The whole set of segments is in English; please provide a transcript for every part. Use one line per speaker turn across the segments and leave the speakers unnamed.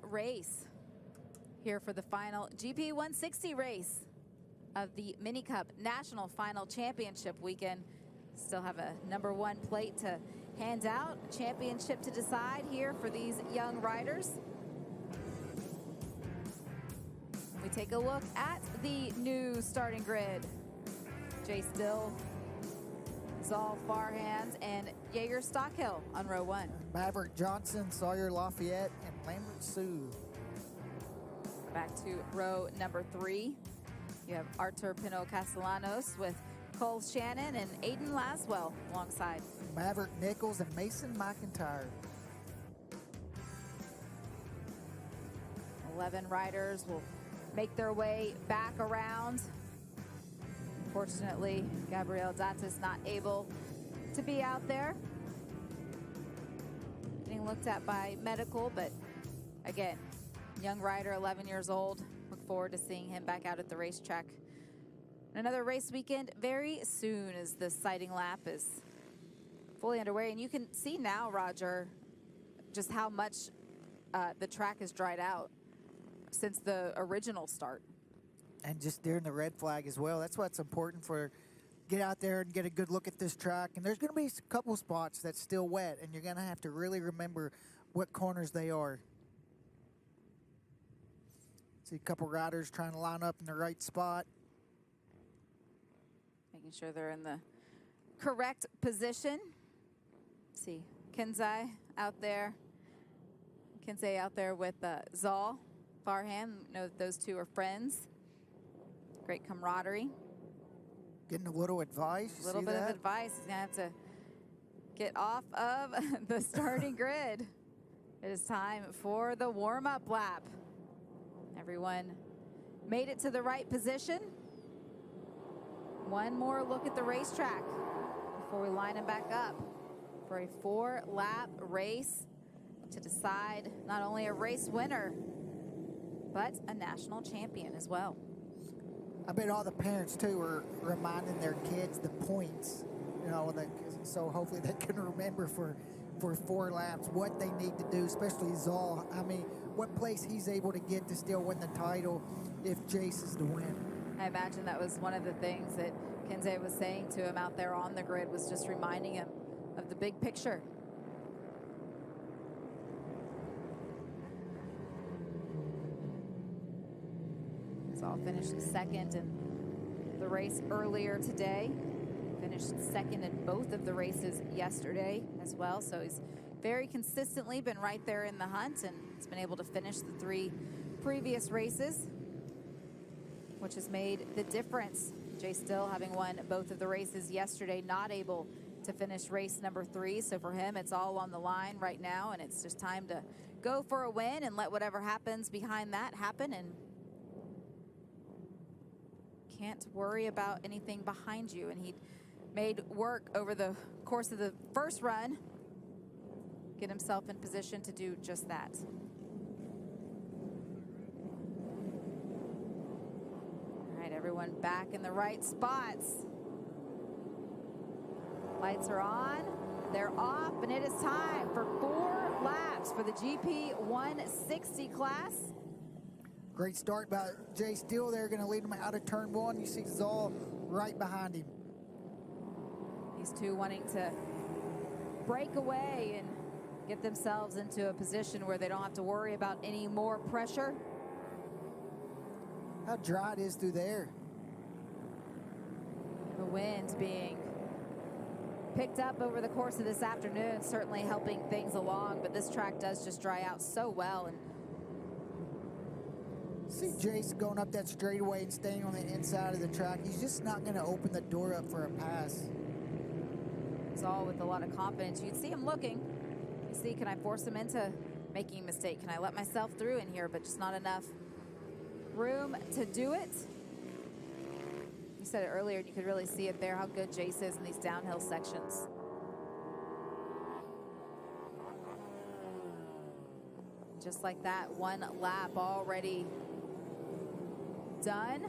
race here for the final GP160 race of the MiniCup National Final Championship weekend. Still have a #1 plate to hand out, a championship to decide here for these young riders. We take a look at the new starting grid. Jay Still, Zal Farhand, and Jaeger Stockhill on row 1.
Maverick Johnson, Sawyer Lafayette, and Lambert Sue.
Back to row #3. You have Artur Pino Castellanos with Cole Shannon and Aiden Laswell alongside.
Maverick Nichols and Mason McIntyre.
11 riders will make their way back around. Unfortunately, Gabriel Datas not able to be out there. Getting looked at by medical, but again, young rider, 11 years old. Look forward to seeing him back out at the racetrack. Another race weekend very soon as the sighting lap is fully underway. And you can see now, Roger, just how much the track has dried out since the original start.
And just during the red flag as well. That's what's important for get out there and get a good look at this track. And there's going to be a couple spots that's still wet, and you're going to have to really remember what corners they are. See a couple riders trying to line up in the right spot.
Making sure they're in the correct position. See Kenzai out there. Kenzai out there with Zal Farhand. Know that those two are friends. Great camaraderie.
Getting a little advice.
A little bit of advice. He's gonna have to get off of the starting grid. It is time for the warm-up lap. Everyone made it to the right position. One more look at the racetrack before we line them back up for a 4-lap race to decide not only a race winner, but a national champion as well.
I bet all the parents, too, are reminding their kids the points, you know, so hopefully they can remember for 4 laps what they need to do, especially Zal. I mean, what place he's able to get to still win the title if Jace is to win.
I imagine that was one of the things that Kenzai was saying to him out there on the grid, was just reminding him of the big picture. Zal finished second in the race earlier today. Finished second in both of the races yesterday as well. So he's very consistently been right there in the hunt, and he's been able to finish the 3 previous races, which has made the difference. Jay Still, having won both of the races yesterday, not able to finish race #3. So for him, it's all on the line right now, and it's just time to go for a win and let whatever happens behind that happen, and can't worry about anything behind you. And he made work over the course of the first run, get himself in position to do just that. All right, everyone back in the right spots. Lights are on, they're off, and it is time for 4 laps for the GP160 class.
Great start by Jay Steele there, going to lead him out of turn 1. You see Zal right behind him.
These two wanting to break away and get themselves into a position where they don't have to worry about any more pressure.
How dry it is through there.
The wind being picked up over the course of this afternoon, certainly helping things along, but this track does just dry out so well. And
see Jace going up that straightaway and staying on the inside of the track. He's just not going to open the door up for a pass.
It's all with a lot of confidence. You'd see him looking. You see, can I force him into making a mistake? Can I let myself through in here? But just not enough room to do it. You said it earlier, and you could really see it there, how good Jace is in these downhill sections. Just like that, 1 lap already done.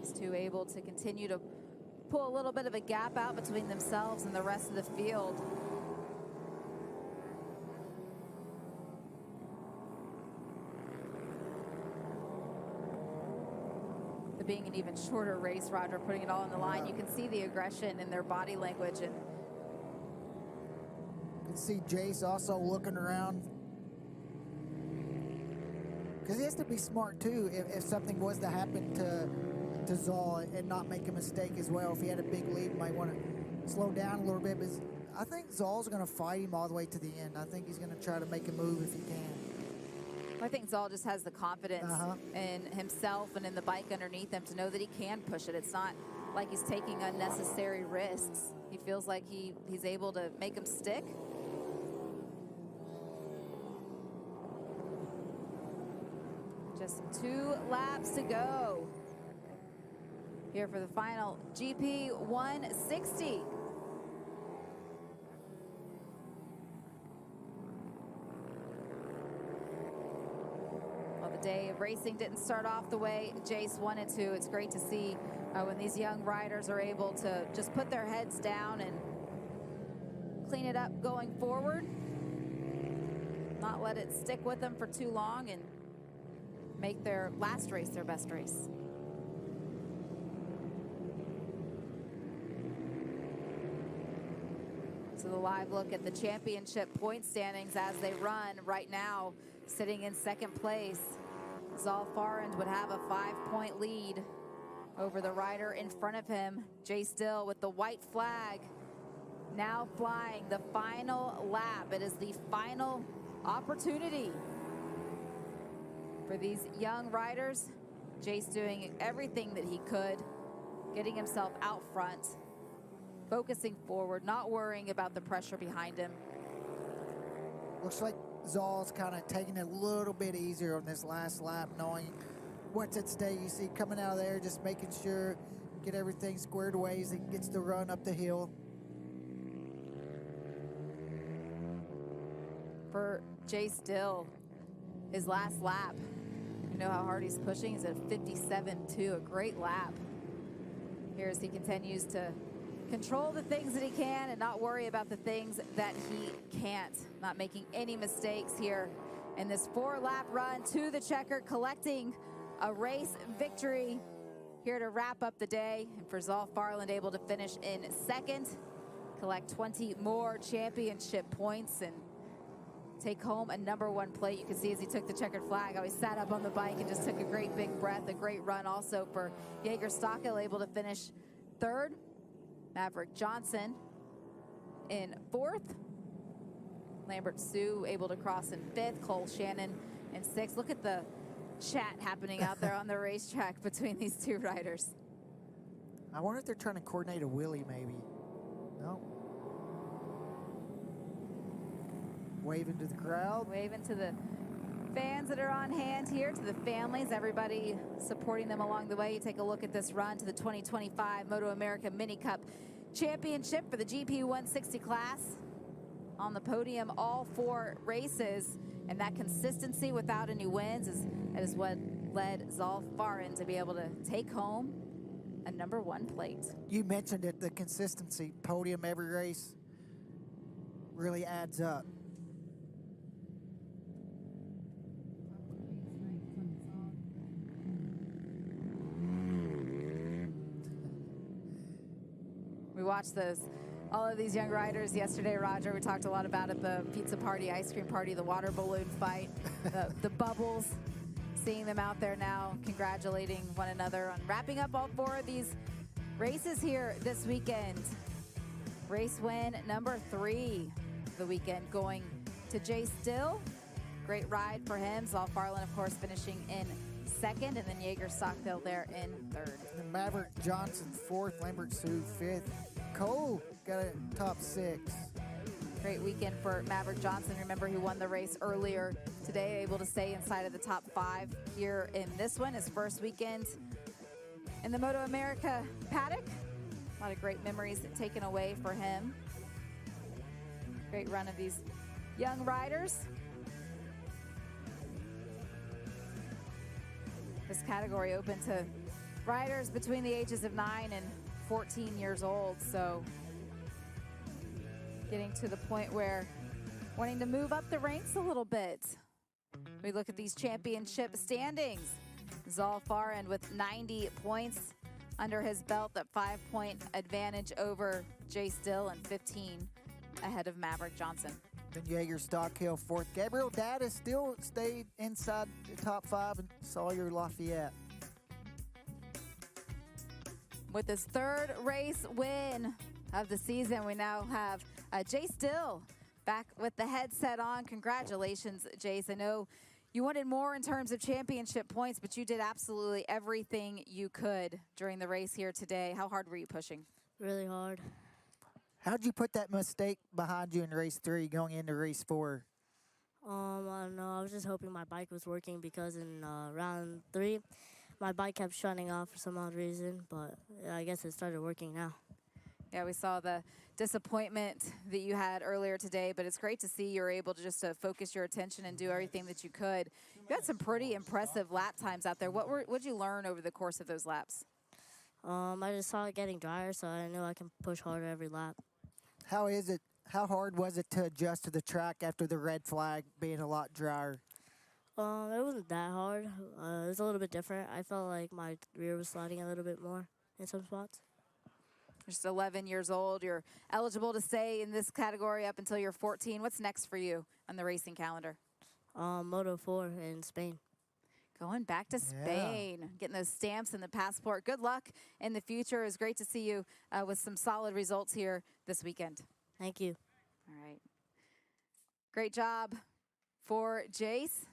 These two able to continue to pull a little bit of a gap out between themselves and the rest of the field. being an even shorter race, Roger, putting it all on the line. You can see the aggression in their body language. And
you can see Jace also looking around. Because he has to be smart, too, if something was to happen to Zal and not make a mistake as well. If he had a big lead, might want to slow down a little bit. But I think Zal's going to fight him all the way to the end. I think he's going to try to make a move if he can.
I think Zal just has the confidence in himself and in the bike underneath him to know that he can push it. It's not like he's taking unnecessary risks. He feels like he's able to make him stick. Just 2 laps to go here for the final GP160. Well, the day of racing didn't start off the way Jace wanted to. It's great to see when these young riders are able to just put their heads down and clean it up going forward. Not let it stick with them for too long and make their last race their best race. So the live look at the championship point standings as they run right now, sitting in second place. Zal Farand would have a 5-point lead over the rider in front of him. Jay Still with the white flag now flying the final lap. It is the final opportunity for these young riders. Jace doing everything that he could, getting himself out front, focusing forward, not worrying about the pressure behind him.
Looks like Zal's kind of taking it a little bit easier on this last lap, knowing what's at stake. You see coming out of there, just making sure, get everything squared away as he gets the run up the hill.
For Jay Still, his last lap, you know how hard he's pushing. He's at 57.2, a great lap. Here as he continues to control the things that he can and not worry about the things that he can't. Not making any mistakes here in this 4-lap run to the checker, collecting a race victory here to wrap up the day. And for Zal Farland, able to finish in second, collect 20 more championship points and take home a #1 plate. You can see as he took the checkered flag how he sat up on the bike and just took a great big breath. A great run also for Jaeger Stockel, able to finish third. Maverick Johnson in fourth. Lambert Sue able to cross in fifth. Cole Shannon in sixth. Look at the chat happening out there on the racetrack between these two riders.
I wonder if they're trying to coordinate a wheelie maybe. No. Waving to the crowd.
Waving to the fans that are on hand here, to the families, everybody supporting them along the way. You take a look at this run to the 2025 Moto America MiniCup Championship for the GP160 class. On the podium all 4 races, and that consistency without any wins is what led Zal Farand to be able to take home a #1 plate.
You mentioned it, the consistency, podium every race really adds up.
We watched all of these young riders yesterday, Roger. We talked a lot about it, the pizza party, ice cream party, the water balloon fight, the bubbles, seeing them out there now, congratulating one another on wrapping up all 4 of these races here this weekend. Race win #3 of the weekend going to Jay Still. Great ride for him. Zal Farland, of course, finishing in second, and then Jaeger Stockdale there in third.
And Maverick Johnson 4th, Lambert Sue 5th. Cole got a top 6.
Great weekend for Maverick Johnson. Remember, he won the race earlier today, able to stay inside of the top 5 here in this one, his first weekend in the Moto America paddock. A lot of great memories taken away for him. Great run of these young riders. This category open to riders between the ages of 9 and 14 years old, so getting to the point where wanting to move up the ranks a little bit. We look at these championship standings. Zal Farin with 90 points under his belt, that 5-point advantage over Jay Still and 15 ahead of Maverick Johnson.
Then Jaeger Stockhill fourth. Gabriel Data still stayed inside the top 5, and Sawyer Lafayette.
With his third race win of the season, we now have Jay Still back with the headset on. Congratulations, Jace. I know you wanted more in terms of championship points, but you did absolutely everything you could during the race here today. How hard were you pushing?
Really hard.
How'd you put that mistake behind you in race 3 going into race 4?
I don't know. I was just hoping my bike was working because in round 3, my bike kept shutting off for some odd reason, but I guess it started working now.
Yeah, we saw the disappointment that you had earlier today, but it's great to see you're able to just focus your attention and do everything that you could. You had some pretty impressive lap times out there. What'd you learn over the course of those laps?
I just saw it getting drier, so I knew I can push harder every lap.
How hard was it to adjust to the track after the red flag being a lot drier?
It wasn't that hard. It was a little bit different. I felt like my rear was sliding a little bit more in some spots.
Just 11 years old. You're eligible to stay in this category up until you're 14. What's next for you on the racing calendar?
Moto 4 in Spain.
Going back to Spain, getting those stamps and the passport. Good luck in the future. It was great to see you with some solid results here this weekend.
Thank you.
All right. Great job for Jace.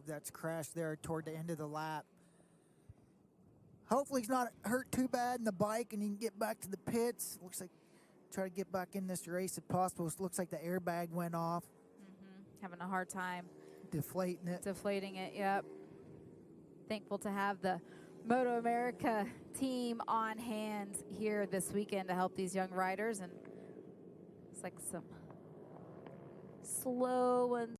That's crashed there toward the end of the lap. Hopefully he's not hurt too bad in the bike and he can get back to the pits. Looks like try to get back in this race if possible. It looks like the airbag went off.
Having a hard time
deflating it.
Deflating it, yep. Thankful to have the Moto America team on hand here this weekend to help these young riders, and it's like some slow ones.